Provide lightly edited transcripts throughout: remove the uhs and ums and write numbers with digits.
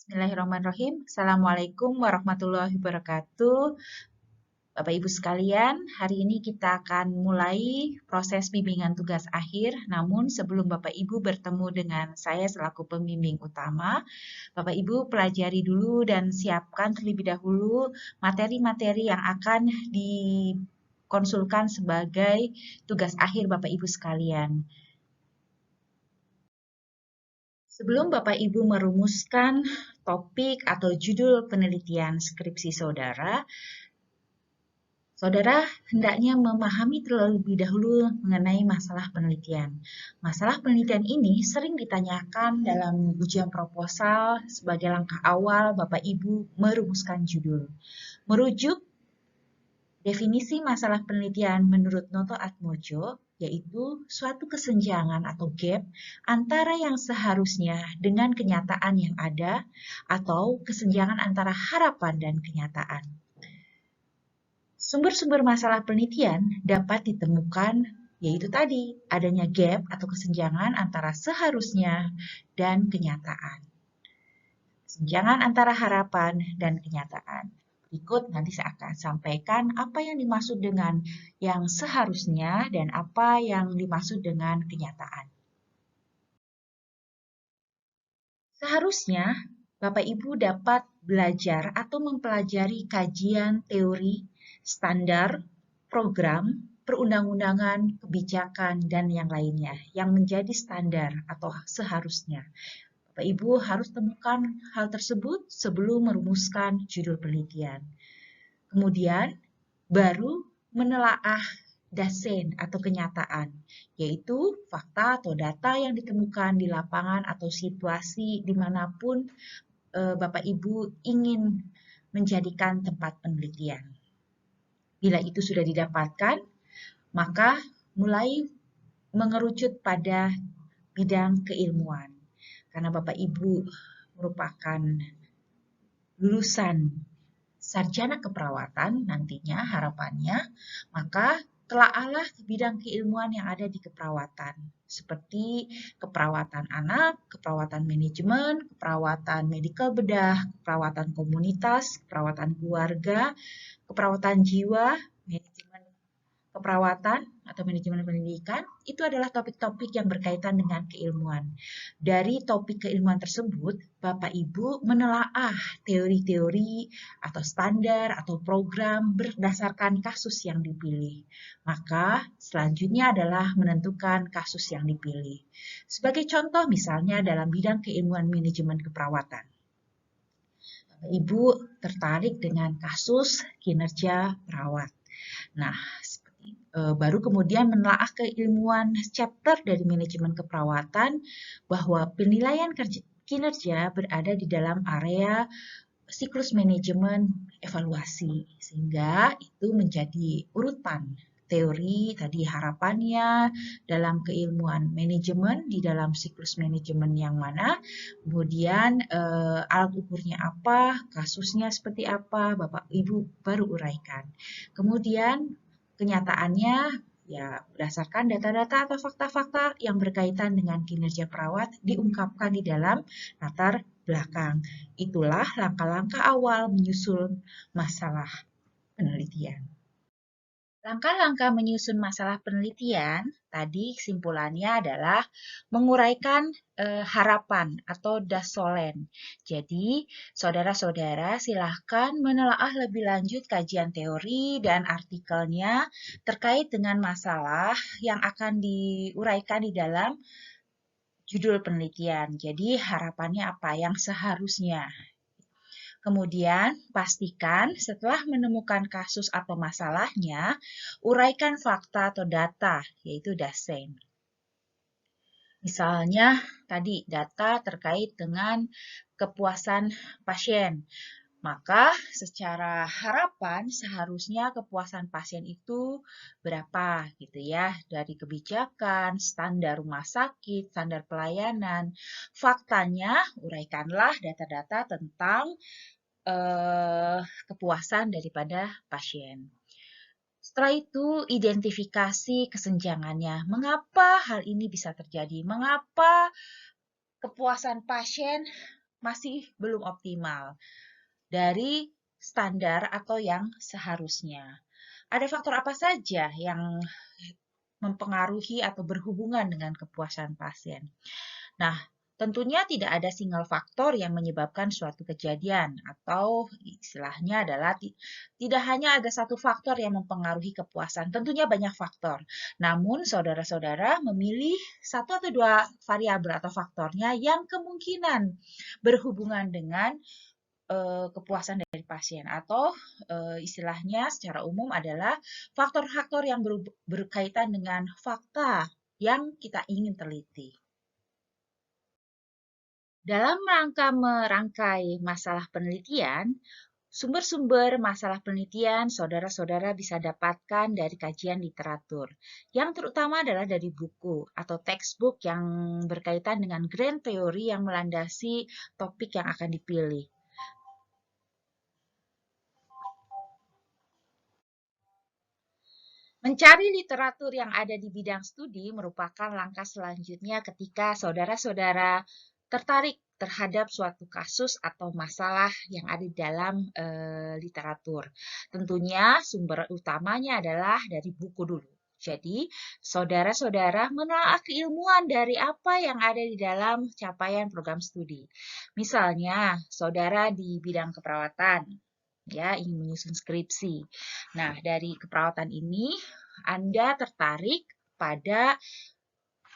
Bismillahirrahmanirrahim. Assalamualaikum warahmatullahi wabarakatuh. Bapak Ibu sekalian, hari ini kita akan mulai proses bimbingan tugas akhir. Namun sebelum Bapak Ibu bertemu dengan saya selaku pembimbing utama, Bapak Ibu pelajari dulu dan siapkan terlebih dahulu materi-materi yang akan dikonsulkan sebagai tugas akhir Bapak Ibu sekalian. Sebelum Bapak Ibu merumuskan topik atau judul penelitian skripsi saudara, saudara hendaknya memahami terlebih dahulu mengenai masalah penelitian. Masalah penelitian ini sering ditanyakan dalam ujian proposal sebagai langkah awal Bapak Ibu merumuskan judul. Merujuk definisi masalah penelitian menurut Noto Atmojo, yaitu suatu kesenjangan atau gap antara yang seharusnya dengan kenyataan yang ada atau kesenjangan antara harapan dan kenyataan. Sumber-sumber masalah penelitian dapat ditemukan yaitu tadi adanya gap atau kesenjangan antara seharusnya dan kenyataan. Kesenjangan antara harapan dan kenyataan. Berikut nanti saya akan sampaikan apa yang dimaksud dengan yang seharusnya dan apa yang dimaksud dengan kenyataan. Seharusnya Bapak Ibu dapat belajar atau mempelajari kajian teori, standar, program, perundang-undangan, kebijakan, dan yang lainnya yang menjadi standar atau seharusnya. Bapak Ibu harus temukan hal tersebut sebelum merumuskan judul penelitian. Kemudian baru menelaah dasen atau kenyataan, yaitu fakta atau data yang ditemukan di lapangan atau situasi dimanapun Bapak Ibu ingin menjadikan tempat penelitian. Bila itu sudah didapatkan, maka mulai mengerucut pada bidang keilmuan. Karena Bapak Ibu merupakan lulusan sarjana keperawatan nantinya harapannya, maka telaalah bidang keilmuan yang ada di keperawatan, seperti keperawatan anak, keperawatan manajemen, keperawatan medikal bedah, keperawatan komunitas, keperawatan keluarga, keperawatan jiwa, manajemen keperawatan atau manajemen pendidikan, itu adalah topik-topik yang berkaitan dengan keilmuan. Dari topik keilmuan tersebut, Bapak Ibu menelaah teori-teori atau standar atau program berdasarkan kasus yang dipilih. Maka selanjutnya adalah menentukan kasus yang dipilih. Sebagai contoh misalnya dalam bidang keilmuan manajemen keperawatan. Bapak Ibu tertarik dengan kasus kinerja perawat. Nah, baru kemudian menelaah keilmuan chapter dari manajemen keperawatan bahwa penilaian kinerja berada di dalam area siklus manajemen evaluasi, sehingga itu menjadi urutan teori tadi harapannya dalam keilmuan manajemen di dalam siklus manajemen yang mana, kemudian alat ukurnya apa, kasusnya seperti apa, Bapak Ibu baru uraikan. Kemudian kenyataannya ya berdasarkan data-data atau fakta-fakta yang berkaitan dengan kinerja perawat diungkapkan di dalam latar belakang. Itulah langkah-langkah awal menyusun masalah penelitian. Langkah-langkah menyusun masalah penelitian, tadi kesimpulannya adalah menguraikan harapan atau dasolen. Jadi, saudara-saudara silahkan menelaah lebih lanjut kajian teori dan artikelnya terkait dengan masalah yang akan diuraikan di dalam judul penelitian. Jadi, harapannya apa yang seharusnya. Kemudian, pastikan setelah menemukan kasus atau masalahnya, uraikan fakta atau data, yaitu dasen. Misalnya, tadi data terkait dengan kepuasan pasien. Maka secara harapan seharusnya kepuasan pasien itu berapa gitu ya. Dari kebijakan, standar rumah sakit, standar pelayanan. Faktanya, uraikanlah data-data tentang kepuasan daripada pasien. Setelah itu, identifikasi kesenjangannya. Mengapa hal ini bisa terjadi? Mengapa kepuasan pasien masih belum optimal dari standar atau yang seharusnya. Ada faktor apa saja yang mempengaruhi atau berhubungan dengan kepuasan pasien? Nah, tentunya tidak ada single faktor yang menyebabkan suatu kejadian atau istilahnya adalah tidak hanya ada satu faktor yang mempengaruhi kepuasan, tentunya banyak faktor. Namun saudara-saudara memilih satu atau dua variabel atau faktornya yang kemungkinan berhubungan dengan kepuasan dari pasien atau istilahnya secara umum adalah faktor-faktor yang berkaitan dengan fakta yang kita ingin teliti. Dalam rangka merangkai masalah penelitian, sumber-sumber masalah penelitian saudara-saudara bisa dapatkan dari kajian literatur, yang terutama adalah dari buku atau textbook yang berkaitan dengan grand theory yang melandasi topik yang akan dipilih. Mencari literatur yang ada di bidang studi merupakan langkah selanjutnya ketika saudara-saudara tertarik terhadap suatu kasus atau masalah yang ada di dalam literatur. Tentunya sumber utamanya adalah dari buku dulu. Jadi, saudara-saudara menelaah keilmuan dari apa yang ada di dalam capaian program studi. Misalnya, saudara di bidang keperawatan, ya, ingin menyusun skripsi. Nah, dari keperawatan ini Anda tertarik pada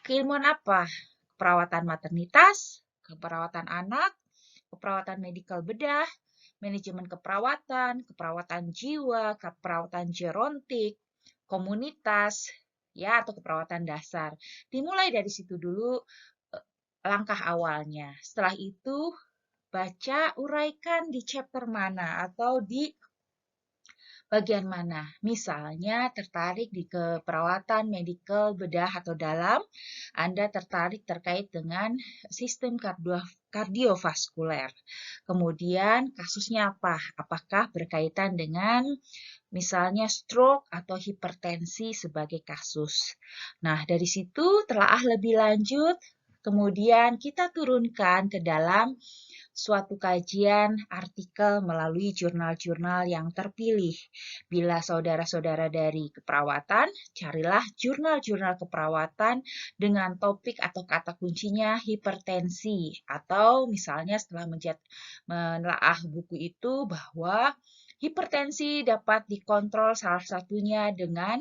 keilmuan apa? Keperawatan maternitas, keperawatan anak, keperawatan medikal bedah, manajemen keperawatan, keperawatan jiwa, keperawatan gerontik, komunitas, ya, atau keperawatan dasar. Dimulai dari situ dulu langkah awalnya. Setelah itu baca, uraikan di chapter mana atau di bagian mana. Misalnya tertarik di keperawatan medikal bedah atau dalam, Anda tertarik terkait dengan sistem kardiovaskuler. Kemudian kasusnya apa? Apakah berkaitan dengan misalnya stroke atau hipertensi sebagai kasus. Nah, dari situ telaah lebih lanjut, kemudian kita turunkan ke dalam suatu kajian artikel melalui jurnal-jurnal yang terpilih. Bila saudara-saudara dari keperawatan, carilah jurnal-jurnal keperawatan dengan topik atau kata kuncinya hipertensi. Atau misalnya setelah menelaah buku itu bahwa hipertensi dapat dikontrol salah satunya dengan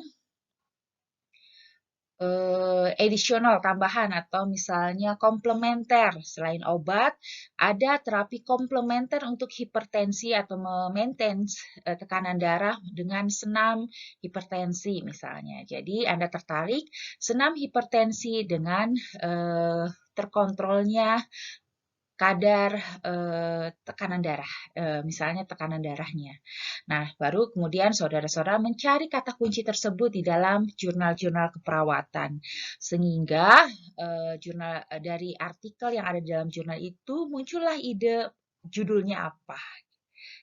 additional tambahan atau misalnya komplementer. Selain obat, ada terapi komplementer untuk hipertensi atau memaintain tekanan darah dengan senam hipertensi misalnya. Jadi Anda tertarik senam hipertensi dengan terkontrolnya kadar tekanan darah, misalnya tekanan darahnya. Nah, baru kemudian saudara-saudara mencari kata kunci tersebut di dalam jurnal-jurnal keperawatan, sehingga dari artikel yang ada di dalam jurnal itu muncullah ide judulnya apa.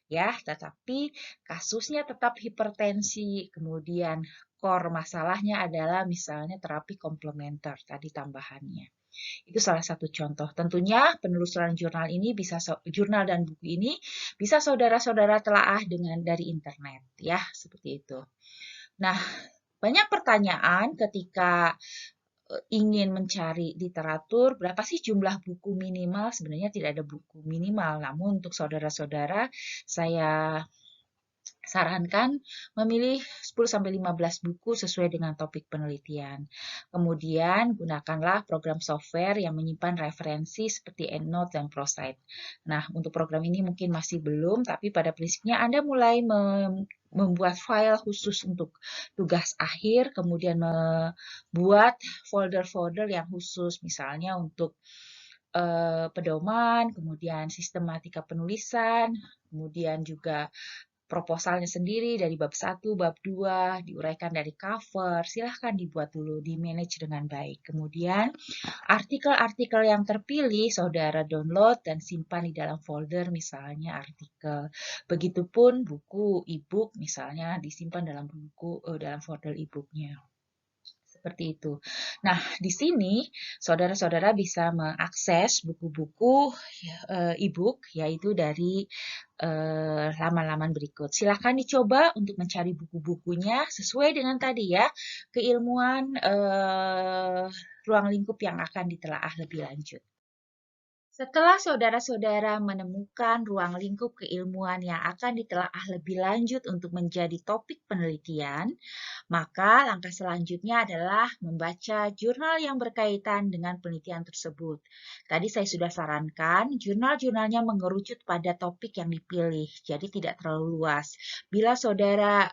Ya, tetapi kasusnya tetap hipertensi, kemudian core masalahnya adalah misalnya terapi komplementer, tadi tambahannya. Itu salah satu contoh. Tentunya penelusuran jurnal ini jurnal dan buku ini bisa saudara-saudara telaah dari internet, ya, seperti itu. Nah, banyak pertanyaan ketika ingin mencari literatur, berapa sih jumlah buku minimal? Sebenarnya tidak ada buku minimal, namun untuk saudara-saudara saya sarankan memilih 10-15 buku sesuai dengan topik penelitian. Kemudian gunakanlah program software yang menyimpan referensi seperti EndNote dan ProCite. Nah, untuk program ini mungkin masih belum, tapi pada prinsipnya Anda mulai membuat file khusus untuk tugas akhir, kemudian membuat folder-folder yang khusus, misalnya untuk pedoman, kemudian sistematika penulisan, kemudian juga proposalnya sendiri dari bab 1, bab 2, diuraikan dari cover, silahkan dibuat dulu, di-manage dengan baik. Kemudian, artikel-artikel yang terpilih, saudara download dan simpan di dalam folder, misalnya artikel. Begitupun buku e-book, misalnya disimpan dalam folder e-booknya. Seperti itu. Nah, di sini saudara-saudara bisa mengakses buku-buku e-book yaitu dari laman-laman berikut. Silakan dicoba untuk mencari buku-bukunya sesuai dengan tadi ya, keilmuan ruang lingkup yang akan ditelaah lebih lanjut. Setelah saudara-saudara menemukan ruang lingkup keilmuan yang akan ditelaah lebih lanjut untuk menjadi topik penelitian, maka langkah selanjutnya adalah membaca jurnal yang berkaitan dengan penelitian tersebut. Tadi saya sudah sarankan, jurnal-jurnalnya mengerucut pada topik yang dipilih, jadi tidak terlalu luas. Bila saudara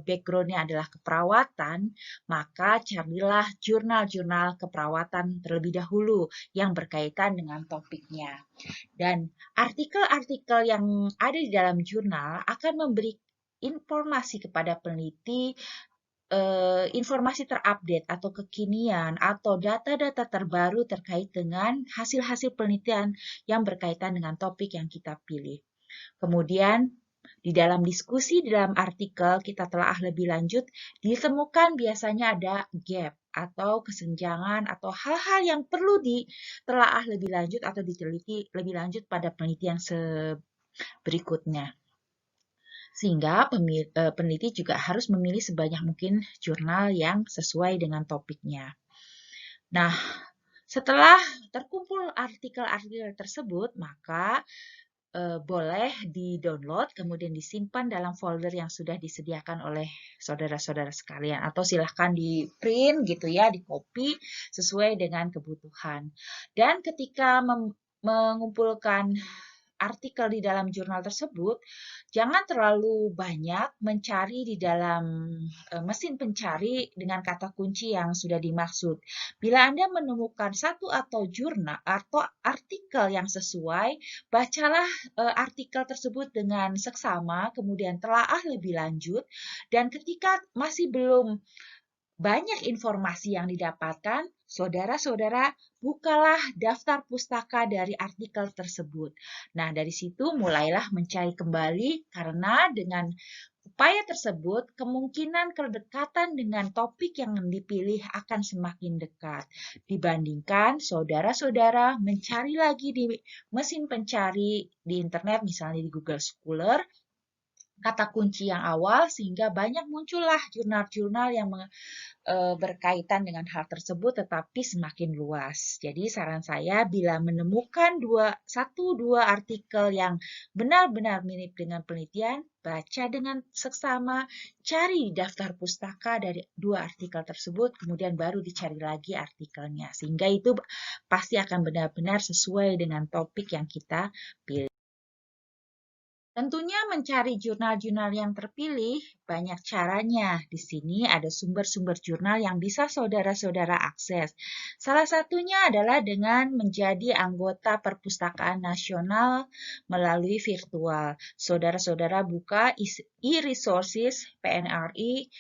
background-nya adalah keperawatan, maka carilah jurnal-jurnal keperawatan terlebih dahulu yang berkaitan dengan topiknya. Dan artikel-artikel yang ada di dalam jurnal akan memberi informasi kepada peneliti, informasi terupdate atau kekinian atau data-data terbaru terkait dengan hasil-hasil penelitian yang berkaitan dengan topik yang kita pilih. Kemudian, di dalam diskusi, di dalam artikel kita telaah lebih lanjut, ditemukan biasanya ada gap atau kesenjangan atau hal-hal yang perlu ditelaah lebih lanjut atau diteliti lebih lanjut pada penelitian berikutnya. Sehingga peneliti juga harus memilih sebanyak mungkin jurnal yang sesuai dengan topiknya. Nah, setelah terkumpul artikel-artikel tersebut, maka boleh di-download, kemudian disimpan dalam folder yang sudah disediakan oleh saudara-saudara sekalian. Atau silahkan di-print gitu ya, di-copy sesuai dengan kebutuhan. Dan ketika mengumpulkan artikel di dalam jurnal tersebut, jangan terlalu banyak mencari di dalam mesin pencari dengan kata kunci yang sudah dimaksud. Bila Anda menemukan satu atau jurnal atau artikel yang sesuai, bacalah artikel tersebut dengan seksama, kemudian telaah lebih lanjut, dan ketika masih belum banyak informasi yang didapatkan, saudara-saudara bukalah daftar pustaka dari artikel tersebut. Nah, dari situ mulailah mencari kembali karena dengan upaya tersebut kemungkinan kedekatan dengan topik yang dipilih akan semakin dekat dibandingkan saudara-saudara mencari lagi di mesin pencari di internet, misalnya di Google Scholar, kata kunci yang awal sehingga banyak muncullah jurnal-jurnal yang berkaitan dengan hal tersebut tetapi semakin luas. Jadi saran saya bila menemukan satu dua artikel yang benar-benar mirip dengan penelitian, baca dengan seksama, cari daftar pustaka dari dua artikel tersebut, kemudian baru dicari lagi artikelnya. Sehingga itu pasti akan benar-benar sesuai dengan topik yang kita pilih. Tentunya mencari jurnal-jurnal yang terpilih banyak caranya. Di sini ada sumber-sumber jurnal yang bisa saudara-saudara akses. Salah satunya adalah dengan menjadi anggota Perpustakaan Nasional melalui virtual. Saudara-saudara buka e-resources PNRI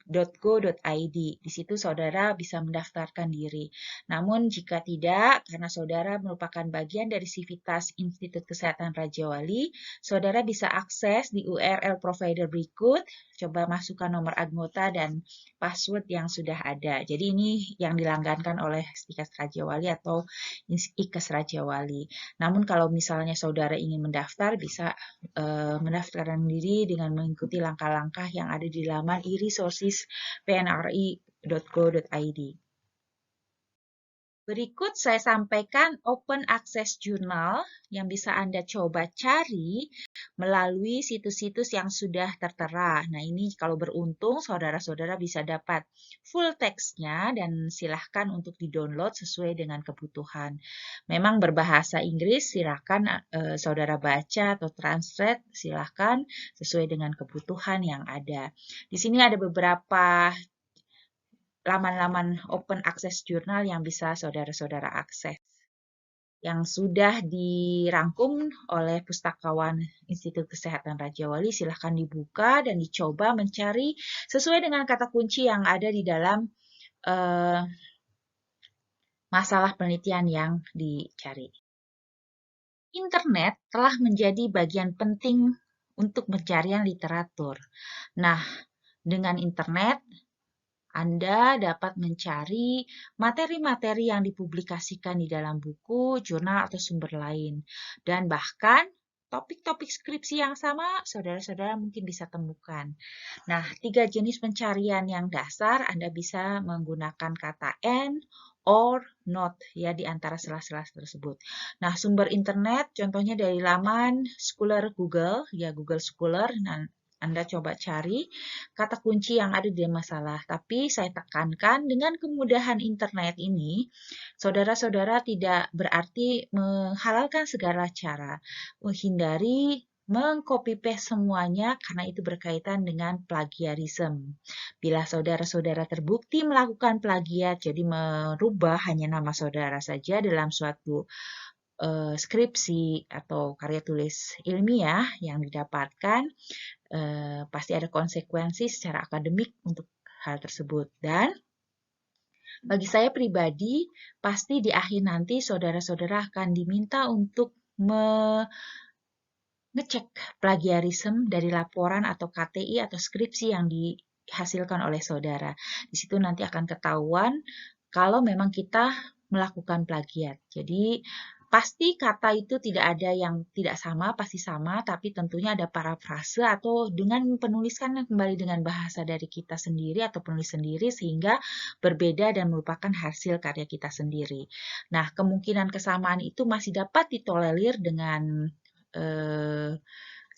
.go.id. Di situ saudara bisa mendaftarkan diri. Namun jika tidak, karena saudara merupakan bagian dari Sivitas Institut Kesehatan Raja Wali, saudara bisa akses di URL provider berikut. Coba masukkan nomor anggota dan password yang sudah ada. Jadi ini yang dilanggankan oleh Sivitas Raja Wali atau IKES Raja Wali. Namun kalau misalnya saudara ingin mendaftar, bisa mendaftarkan diri dengan mengikuti langkah-langkah yang ada di laman e-resources pnri.go.id. Berikut saya sampaikan open access jurnal yang bisa Anda coba cari melalui situs-situs yang sudah tertera. Nah, ini kalau beruntung saudara-saudara bisa dapat full text-nya dan silahkan untuk di-download sesuai dengan kebutuhan. Memang berbahasa Inggris, silahkan saudara baca atau translate, silahkan sesuai dengan kebutuhan yang ada. Di sini ada beberapa laman-laman open access jurnal yang bisa saudara-saudara akses. Yang sudah dirangkum oleh Pustakawan Institut Kesehatan Raja Wali, silahkan dibuka dan dicoba mencari sesuai dengan kata kunci yang ada di dalam masalah penelitian yang dicari. Internet telah menjadi bagian penting untuk pencarian literatur. Nah, dengan internet, Anda dapat mencari materi-materi yang dipublikasikan di dalam buku, jurnal, atau sumber lain. Dan bahkan topik-topik skripsi yang sama, saudara-saudara mungkin bisa temukan. Nah, 3 jenis pencarian yang dasar Anda bisa menggunakan kata and, or, not ya di antara sela-sela tersebut. Nah, sumber internet contohnya dari laman Scholar Google, ya Google Scholar. Nah, Anda coba cari kata kunci yang ada di masalah. Tapi saya tekankan dengan kemudahan internet ini, saudara-saudara tidak berarti menghalalkan segala cara. Menghindari meng-copy paste semuanya karena itu berkaitan dengan plagiarisme. Bila saudara-saudara terbukti melakukan plagiat, jadi merubah hanya nama saudara saja dalam suatu skripsi atau karya tulis ilmiah yang didapatkan, pasti ada konsekuensi secara akademik untuk hal tersebut. Dan bagi saya pribadi, pasti di akhir nanti saudara-saudara akan diminta untuk ngecek plagiarisme dari laporan atau KTI atau skripsi yang dihasilkan oleh saudara. Di situ nanti akan ketahuan kalau memang kita melakukan plagiat. Jadi pasti kata itu tidak ada yang tidak sama, pasti sama, tapi tentunya ada parafrase atau dengan penulisan kembali dengan bahasa dari kita sendiri atau penulis sendiri sehingga berbeda dan merupakan hasil karya kita sendiri. Nah, kemungkinan kesamaan itu masih dapat ditolerir dengan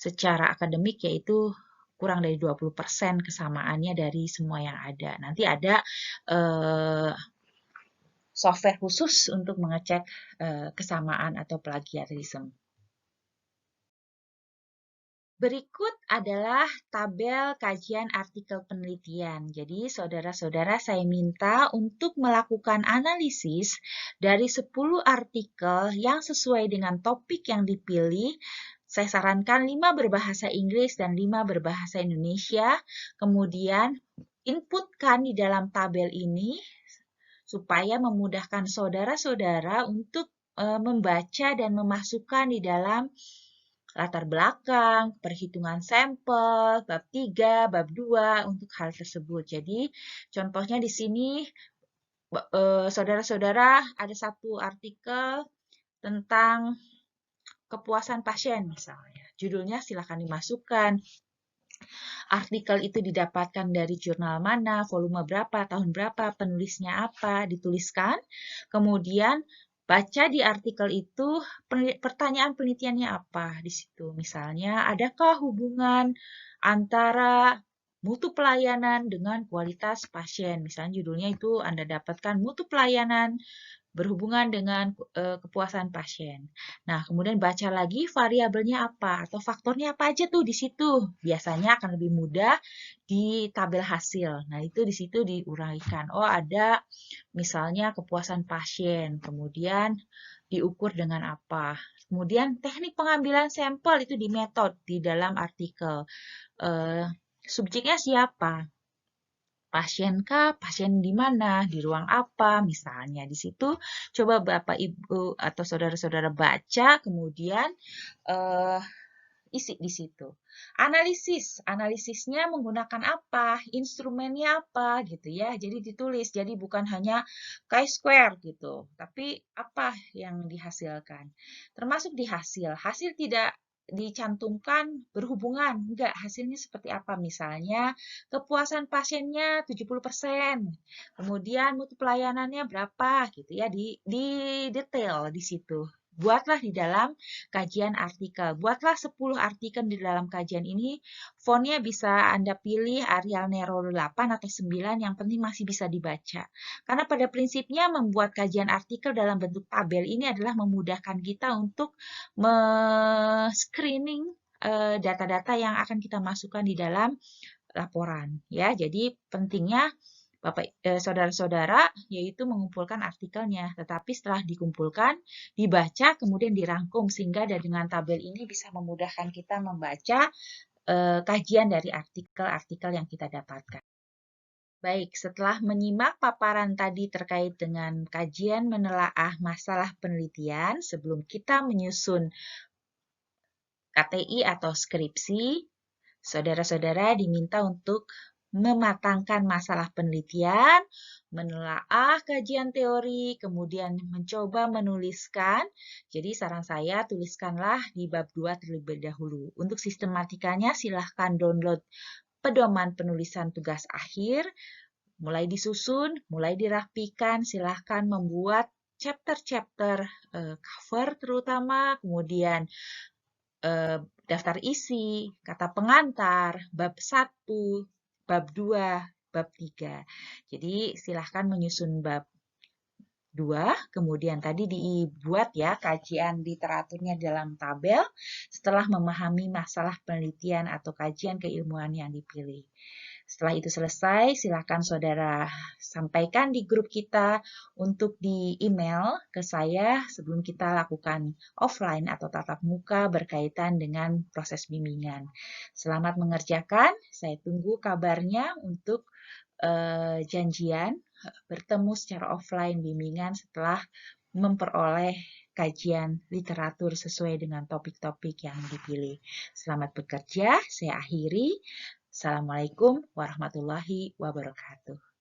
secara akademik yaitu kurang dari 20% kesamaannya dari semua yang ada. Nanti ada software khusus untuk mengecek kesamaan atau plagiarisme. Berikut adalah tabel kajian artikel penelitian. Jadi, saudara-saudara, saya minta untuk melakukan analisis dari 10 artikel yang sesuai dengan topik yang dipilih. Saya sarankan 5 berbahasa Inggris dan 5 berbahasa Indonesia. Kemudian, inputkan di dalam tabel ini supaya memudahkan saudara-saudara untuk membaca dan memasukkan di dalam latar belakang, perhitungan sampel, bab 3, bab 2 untuk hal tersebut. Jadi, contohnya di sini saudara-saudara ada satu artikel tentang kepuasan pasien misalnya. Judulnya silakan dimasukkan. Artikel itu didapatkan dari jurnal mana, volume berapa, tahun berapa, penulisnya apa, dituliskan. Kemudian baca di artikel itu pertanyaan penelitiannya apa di situ. Misalnya, adakah hubungan antara mutu pelayanan dengan kualitas pasien? Misalnya judulnya itu Anda dapatkan mutu pelayanan berhubungan dengan kepuasan pasien. Nah, kemudian baca lagi variabelnya apa atau faktornya apa aja tuh di situ. Biasanya akan lebih mudah di tabel hasil. Nah, itu di situ diuraikan. Oh, ada misalnya kepuasan pasien, kemudian diukur dengan apa. Kemudian teknik pengambilan sampel itu di metode di dalam artikel. Subjeknya siapa? Pasien kah? Pasien di mana? Di ruang apa? Misalnya di situ coba Bapak Ibu atau saudara-saudara baca, kemudian isi di situ. Analisisnya menggunakan apa? Instrumennya apa gitu ya. Jadi ditulis. Jadi bukan hanya chi-square gitu, tapi apa yang dihasilkan. Termasuk di hasil. Hasil tidak dicantumkan berhubungan. Enggak, hasilnya seperti apa? Misalnya, kepuasan pasiennya 70%. Kemudian mutu pelayanannya berapa gitu ya. Di detail di situ. Buatlah di dalam kajian artikel. Buatlah 10 artikel di dalam kajian ini. Fontnya bisa Anda pilih Arial Nero 8 atau 9, yang penting masih bisa dibaca. Karena pada prinsipnya membuat kajian artikel dalam bentuk tabel ini adalah memudahkan kita untuk screening data-data yang akan kita masukkan di dalam laporan. Ya, jadi pentingnya Bapak, saudara-saudara, yaitu mengumpulkan artikelnya. Tetapi setelah dikumpulkan, dibaca, kemudian dirangkum, sehingga dengan tabel ini bisa memudahkan kita membaca kajian dari artikel-artikel yang kita dapatkan. Baik, setelah menyimak paparan tadi terkait dengan kajian menelaah masalah penelitian, sebelum kita menyusun KTI atau skripsi, saudara-saudara diminta untuk mematangkan masalah penelitian, menelaah kajian teori, kemudian mencoba menuliskan. Jadi saran saya tuliskanlah di bab 2 terlebih dahulu. Untuk sistematikanya silahkan download pedoman penulisan tugas akhir, mulai disusun, mulai dirapikan, silahkan membuat chapter-chapter cover terutama, kemudian daftar isi, kata pengantar, bab 1, bab 2, bab 3. Jadi silahkan menyusun bab 2, kemudian tadi dibuat ya kajian literaturnya dalam tabel setelah memahami masalah penelitian atau kajian keilmuan yang dipilih. Setelah itu selesai, silakan saudara sampaikan di grup kita untuk di email ke saya sebelum kita lakukan offline atau tatap muka berkaitan dengan proses bimbingan. Selamat mengerjakan, saya tunggu kabarnya untuk janjian bertemu secara offline bimbingan setelah memperoleh kajian literatur sesuai dengan topik-topik yang dipilih. Selamat bekerja, saya akhiri. Assalamualaikum warahmatullahi wabarakatuh.